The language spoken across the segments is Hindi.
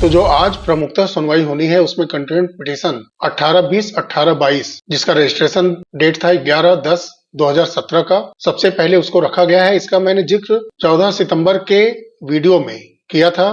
तो जो आज प्रमुखतः सुनवाई होनी है उसमें कंटेम्प्ट पिटीशन 1820 1822 जिसका रजिस्ट्रेशन डेट था 11/10/2017 का, सबसे पहले उसको रखा गया है। इसका मैंने जिक्र 14 सितंबर के वीडियो में किया था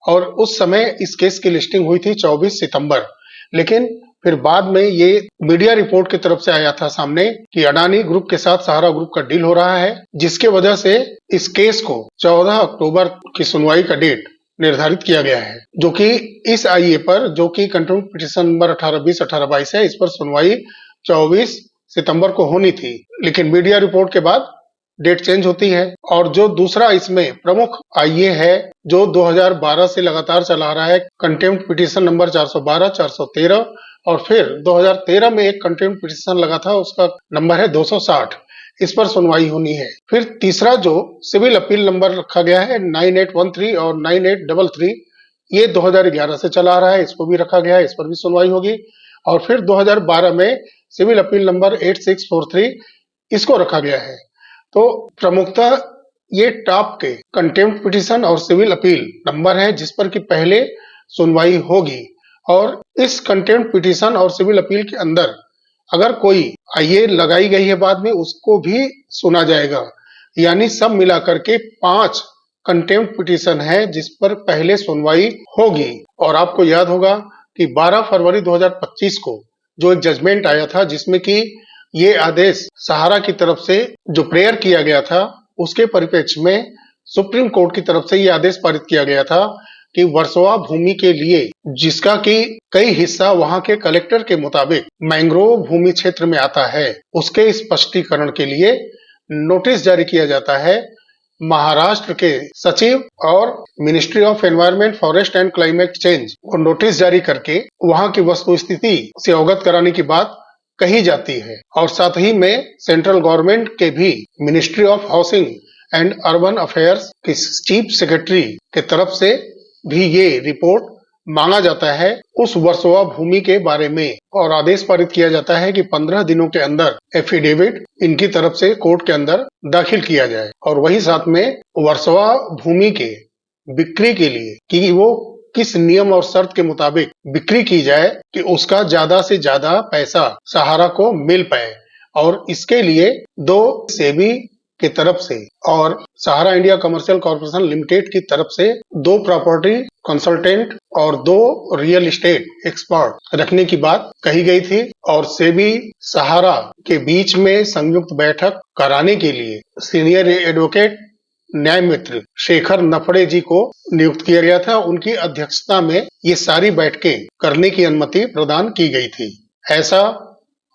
और उस समय इस केस की लिस्टिंग हुई थी 24 सितंबर। लेकिन फिर बाद में ये मीडिया रिपोर्ट की तरफ से आया था सामने कि अडानी ग्रुप के साथ सहारा ग्रुप का डील हो रहा है, जिसके वजह से इस केस को 14 अक्टूबर की सुनवाई का डेट निर्धारित किया गया है, जो कि इस आईए पर, जो कि कंटेम्प्ट पिटीशन नंबर 1820 1822 है, इस पर सुनवाई 24 सितंबर को होनी थी। लेकिन मीडिया रिपोर्ट के बाद डेट चेंज होती है। और जो दूसरा इसमें प्रमुख आईए है जो 2012 से लगातार चला आ रहा है, कंटेम्प्ट पिटीशन नंबर 412 413, और फिर 2013 में एक कंटेम्प्ट पिटीशन लगा था, उसका नंबर है 260, इस पर सुनवाई होनी है। फिर तीसरा जो सिविल अपील नंबर रखा गया है 9813 और 9833, ये 2011 से चला आ रहा है, इसको भी रखा गया है, इस पर भी सुनवाई होगी। और फिर 2012 में सिविल अपील नंबर 8643, इसको रखा गया है। तो प्रमुखतः ये टॉप के कंटेम्प्ट पिटीशन और सिविल अपील नंबर है जिस पर कि पहले सुनवाई होगी। और इस कंटेम्प्ट पिटीशन और सिविल अपील के अंदर अगर कोई आईए लगाई गई है बाद में, उसको भी सुना जाएगा। यानी सब मिलाकर के 5 कंटेम्प्ट पिटीशन है जिस पर पहले सुनवाई होगी। और आपको याद होगा कि 12 फरवरी 2025 को जो एक जजमेंट आया था, जिसमें कि ये आदेश सहारा की तरफ से जो प्रेयर किया गया था, उसके परिप्रेक्ष्य में सुप्रीम कोर्ट की तरफ से ये आदेश पारित किया गया था कि वर्सोवा भूमि के लिए, जिसका कि कई हिस्सा वहां के कलेक्टर के मुताबिक मैंग्रोव भूमि क्षेत्र में आता है, उसके स्पष्टीकरण के लिए नोटिस जारी किया जाता है महाराष्ट्र के सचिव और ministry of environment, forest and climate change को नोटिस जारी करके वहां की वस्तुस्थिति से अवगत कराने की बात कही जाती है। और साथ ही में सेंट्रल गवर्नमेंट के भी ministry of housing and urban affairs के चीफ सेक्रेटरी के तरफ से भी ये रिपोर्ट मांगा जाता है उस वर्सोवा भूमि के बारे में। और आदेश पारित किया जाता है कि 15 दिनों के अंदर एफिडेविट इनकी तरफ से कोर्ट के अंदर दाखिल किया जाए। और वही साथ में वर्सोवा भूमि के बिक्री के लिए कि वो किस नियम और शर्त के मुताबिक बिक्री की जाए कि उसका ज्यादा से ज्यादा पैसा सहारा को मिल पाए। और इसके लिए 2 सेबी की तरफ से और सहारा इंडिया कमर्शियल कॉर्पोरेशन लिमिटेड की तरफ से 2 प्रॉपर्टी कंसल्टेंट और 2 रियल एस्टेट एक्सपर्ट रखने की बात कही गई थी। और सेबी सहारा के बीच में संयुक्त बैठक कराने के लिए सीनियर एडवोकेट न्याय मित्र शेखर नफड़े जी को नियुक्त किया गया था। उनकी अध्यक्षता में ये सारी बैठकें करने की अनुमति प्रदान की गई थी। ऐसा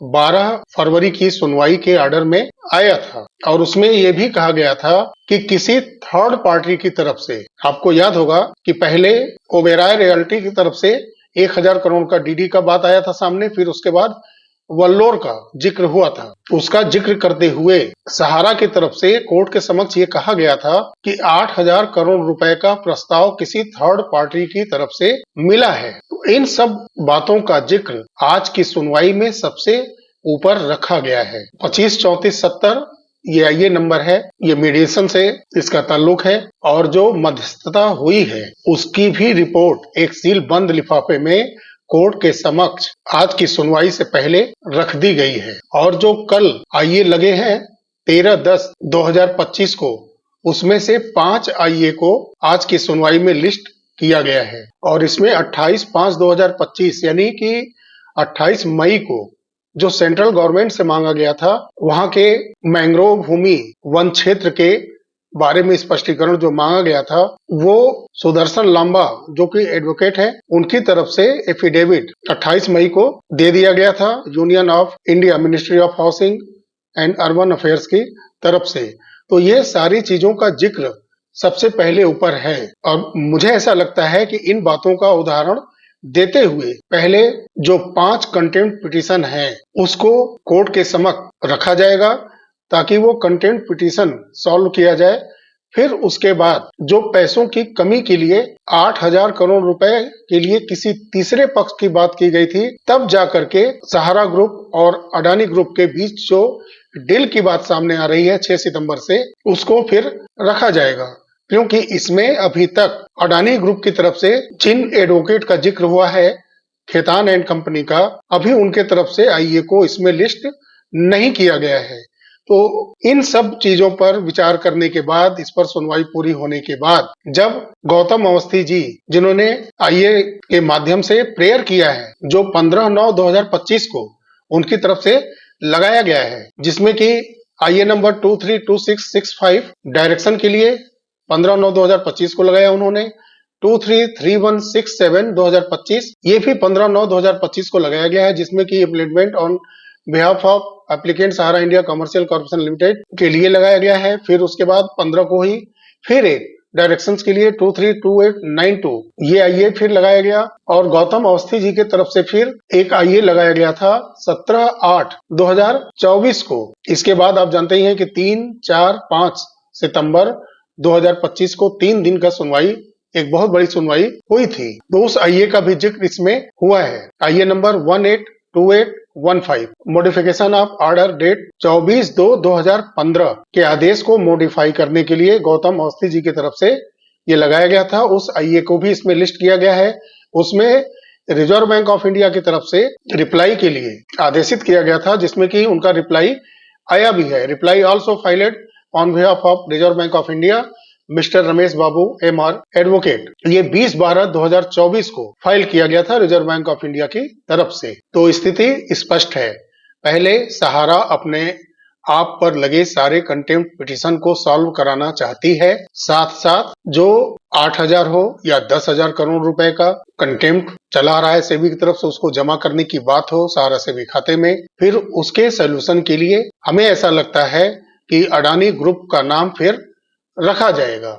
12 फरवरी की सुनवाई के ऑर्डर में आया था। और उसमें यह भी कहा गया था कि किसी थर्ड पार्टी की तरफ से, आपको याद होगा कि पहले ओबेराय रियल्टी की तरफ से 1000 करोड़ का डीडी का बात आया था सामने, फिर उसके बाद वल्लोर का जिक्र हुआ था। उसका जिक्र करते हुए सहारा की तरफ से कोर्ट के समक्ष ये कहा गया था कि 8000 करोड़ रुपए का प्रस्ताव किसी थर्ड पार्टी की तरफ से मिला है। तो इन सब बातों का जिक्र आज की सुनवाई में सबसे ऊपर रखा गया है। 253470 ये नंबर है, ये मीडिएशन से इसका ताल्लुक है। और जो मध्यस्थता हुई है उसकी भी रिपोर्ट एक सील बंद लिफाफे में कोर्ट के समक्ष आज की सुनवाई से पहले रख दी गई है। और जो कल आईए लगे हैं 13/10/2025 को, उसमें से 5 आईए को आज की सुनवाई में लिस्ट किया गया है। और इसमें 28/5/2025 यानी कि 28 मई को जो सेंट्रल गवर्नमेंट से मांगा गया था, वहां के मैंग्रोव भूमि वन क्षेत्र के बारे में स्पष्टीकरण जो मांगा गया था, वो सुदर्शन लांबा जो कि एडवोकेट है, उनकी तरफ से एफिडेविट 28 मई को दे दिया गया था union of India ministry of housing and urban affairs की तरफ से। तो ये सारी चीजों का जिक्र सबसे पहले ऊपर है। और मुझे ऐसा लगता है कि इन बातों का उदाहरण देते हुए पहले जो 5 कंटेम्प्ट पिटीशन है उसको कोर्ट के समक्ष रखा जाएगा ताकि वो कंटेम्प्ट पिटीशन सॉल्व किया जाए। फिर उसके बाद जो पैसों की कमी के लिए 8000 करोड़ रुपए के लिए किसी तीसरे पक्ष की बात की गई थी, तब जाकर के सहारा ग्रुप और अडानी ग्रुप के बीच जो डील की बात सामने आ रही है 6 सितंबर से, उसको फिर रखा जाएगा। क्योंकि इसमें अभी तक अडानी ग्रुप की तरफ से जिन एडवोकेट का जिक्र हुआ है, खेतान एंड कंपनी का, अभी उनके तरफ से आईए को इसमें लिस्ट नहीं किया गया है। तो इन सब चीजों पर विचार करने के बाद, इस पर सुनवाई पूरी होने के बाद, जब गौतम अवस्थी जी, जिन्होंने आईए के माध्यम से प्रेयर किया है, जो 15/9/2025 को उनकी तरफ से लगाया गया है, जिसमें कि आईए नंबर 232665 डायरेक्शन के लिए 15/9/2025 को लगाया उन्होंने, 233167 2025 ये भी 15/9/2025 को लगाया गया है, जिसमें कि implement on behalf of applicant Sahara India commercial corporation limited के लिए लगाया गया है। फिर उसके बाद 15 को ही फिर एक डायरेक्शंस के लिए 232892 ये आईए फिर लगाया गया, और गौतम अवस्थी जी की तरफ से फिर एक आईए लगाया गया था 17/8/2024 को। इसके बाद आप जानते ही हैं कि 3, 4, 5 सितंबर 2025 को 3 दिन का सुनवाई, एक बहुत बड़ी सुनवाई हुई थी। तो उस आईए का भी जिक्र इसमें हुआ है। IA number 182815 modification of order date 24/2/2015 के आदेश को मॉडिफाई करने के लिए गौतम अवस्थी जी की तरफ से ये लगाया गया था। उस आईए को भी इसमें लिस्ट किया गया है। उसमें रिजर्व बैंक ऑफ इंडिया की तरफ से रिप्लाई के लिए आदेशित किया गया था, जिसमें कि उनका रिप्लाई आया भी है। Reply also filed on behalf of reserve bank of India mister Ramesh Babu MR advocate, ये 20/12/2024 को फाइल किया गया था रिजर्व बैंक ऑफ इंडिया की तरफ से। तो स्थिति स्पष्ट है। पहले सहारा अपने आप पर लगे सारे कंटेम्प्ट पिटीशन को सॉल्व कराना चाहती है, साथ साथ जो 8,000 हो या 10,000 करोड़ रुपए का कंटेम्प्ट चला रहा है सेबी की तरफ से, उसको जमा करने की बात हो सहारा सेबी खाते में। फिर उसके सोल्यूशन के लिए हमें ऐसा लगता है कि अडानी ग्रुप का नाम फिर रखा जाएगा।